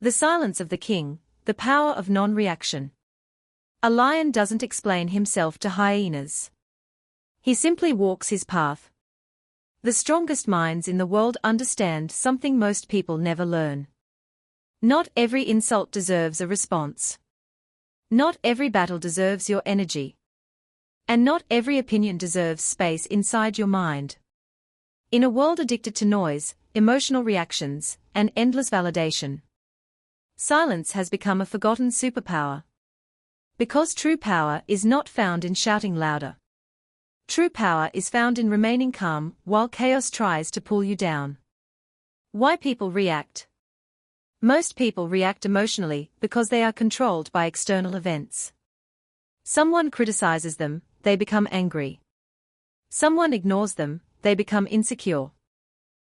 The silence of the king, the power of non-reaction. A lion doesn't explain himself to hyenas. He simply walks his path. The strongest minds in the world understand something most people never learn. Not every insult deserves a response. Not every battle deserves your energy. And not every opinion deserves space inside your mind. In a world addicted to noise, emotional reactions, and endless validation, silence has become a forgotten superpower. Because true power is not found in shouting louder. True power is found in remaining calm while chaos tries to pull you down. Why people react? Most people react emotionally because they are controlled by external events. Someone criticizes them, they become angry. Someone ignores them, they become insecure.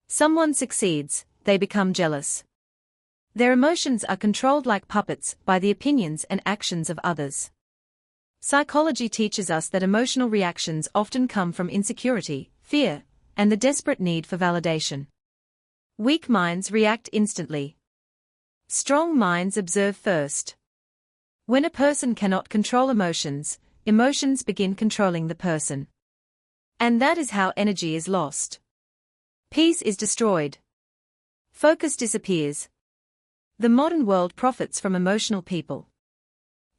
Someone succeeds, they become jealous. Their emotions are controlled like puppets by the opinions and actions of others. Psychology teaches us that emotional reactions often come from insecurity, fear, and the desperate need for validation. Weak minds react instantly. Strong minds observe first. When a person cannot control emotions, emotions begin controlling the person. And that is how energy is lost. Peace is destroyed. Focus disappears. The modern world profits from emotional people.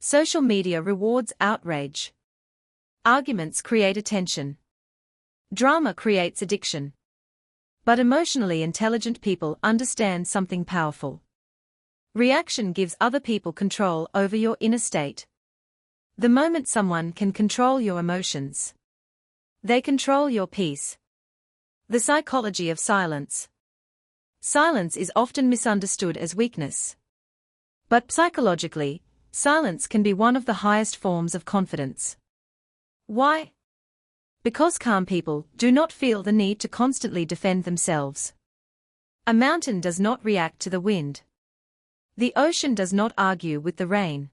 Social media rewards outrage. Arguments create attention. Drama creates addiction. But emotionally intelligent people understand something powerful. Reaction gives other people control over your inner state. The moment someone can control your emotions, they control your peace. The psychology of silence. Silence is often misunderstood as weakness. But psychologically, silence can be one of the highest forms of confidence. Why? Because calm people do not feel the need to constantly defend themselves. A mountain does not react to the wind. The ocean does not argue with the rain.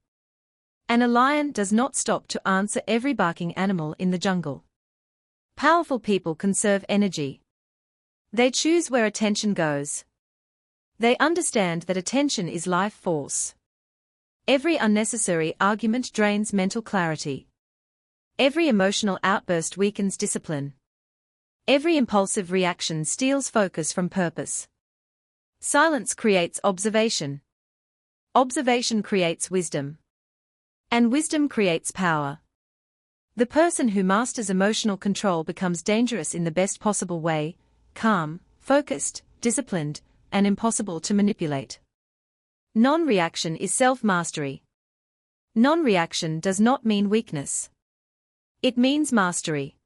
And a lion does not stop to answer every barking animal in the jungle. Powerful people conserve energy. They choose where attention goes. They understand that attention is life force. Every unnecessary argument drains mental clarity. Every emotional outburst weakens discipline. Every impulsive reaction steals focus from purpose. Silence creates observation. Observation creates wisdom. And wisdom creates power. The person who masters emotional control becomes dangerous in the best possible way, calm, focused, disciplined, and impossible to manipulate. Non-reaction is self-mastery. Non-reaction does not mean weakness. It means mastery.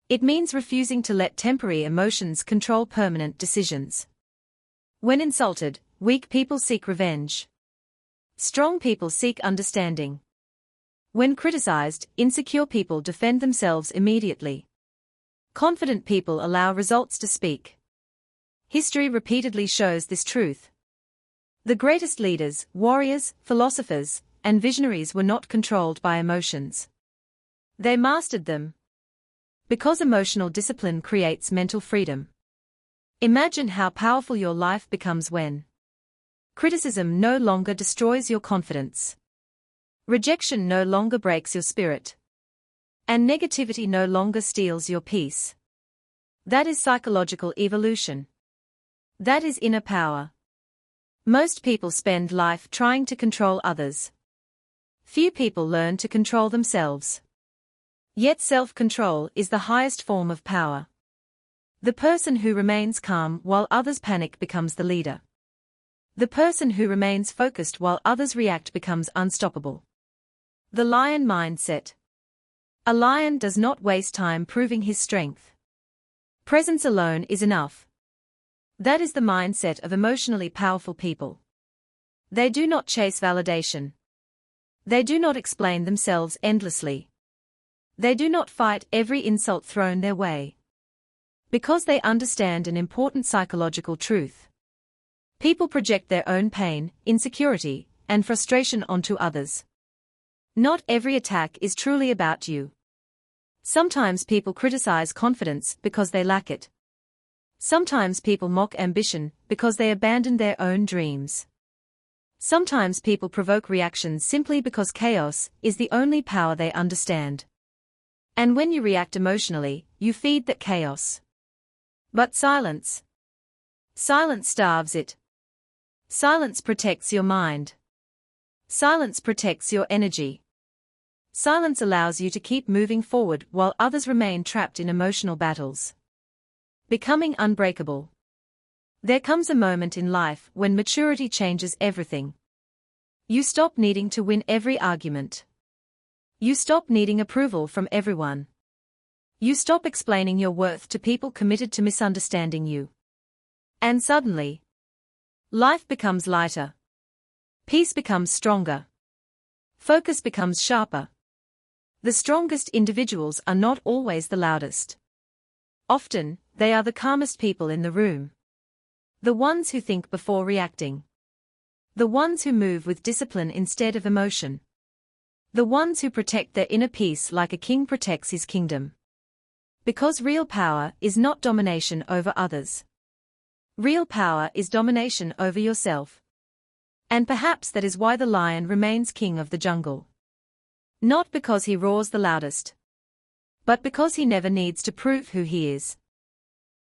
It means refusing to let temporary emotions control permanent decisions. When insulted, weak people seek revenge. Strong people seek understanding. When criticized, insecure people defend themselves immediately. Confident people allow results to speak. History repeatedly shows this truth. The greatest leaders, warriors, philosophers, and visionaries were not controlled by emotions. They mastered them. Because emotional discipline creates mental freedom. Imagine how powerful your life becomes when criticism no longer destroys your confidence. Rejection no longer breaks your spirit. And negativity no longer steals your peace. That is psychological evolution. That is inner power. Most people spend life trying to control others. Few people learn to control themselves. Yet self-control is the highest form of power. The person who remains calm while others panic becomes the leader. The person who remains focused while others react becomes unstoppable. The lion mindset. A lion does not waste time proving his strength. Presence alone is enough. That is the mindset of emotionally powerful people. They do not chase validation. They do not explain themselves endlessly. They do not fight every insult thrown their way. Because they understand an important psychological truth. People project their own pain, insecurity, and frustration onto others. Not every attack is truly about you. Sometimes people criticize confidence because they lack it. Sometimes people mock ambition because they abandon their own dreams. Sometimes people provoke reactions simply because chaos is the only power they understand. And when you react emotionally, you feed that chaos. But silence. Silence starves it. Silence protects your mind. Silence protects your energy. Silence allows you to keep moving forward while others remain trapped in emotional battles. Becoming unbreakable. There comes a moment in life when maturity changes everything. You stop needing to win every argument. You stop needing approval from everyone. You stop explaining your worth to people committed to misunderstanding you. And suddenly, life becomes lighter. Peace becomes stronger. Focus becomes sharper. The strongest individuals are not always the loudest. Often, they are the calmest people in the room. The ones who think before reacting. The ones who move with discipline instead of emotion. The ones who protect their inner peace like a king protects his kingdom. Because real power is not domination over others. Real power is domination over yourself. And perhaps that is why the lion remains king of the jungle. Not because he roars the loudest, but because he never needs to prove who he is.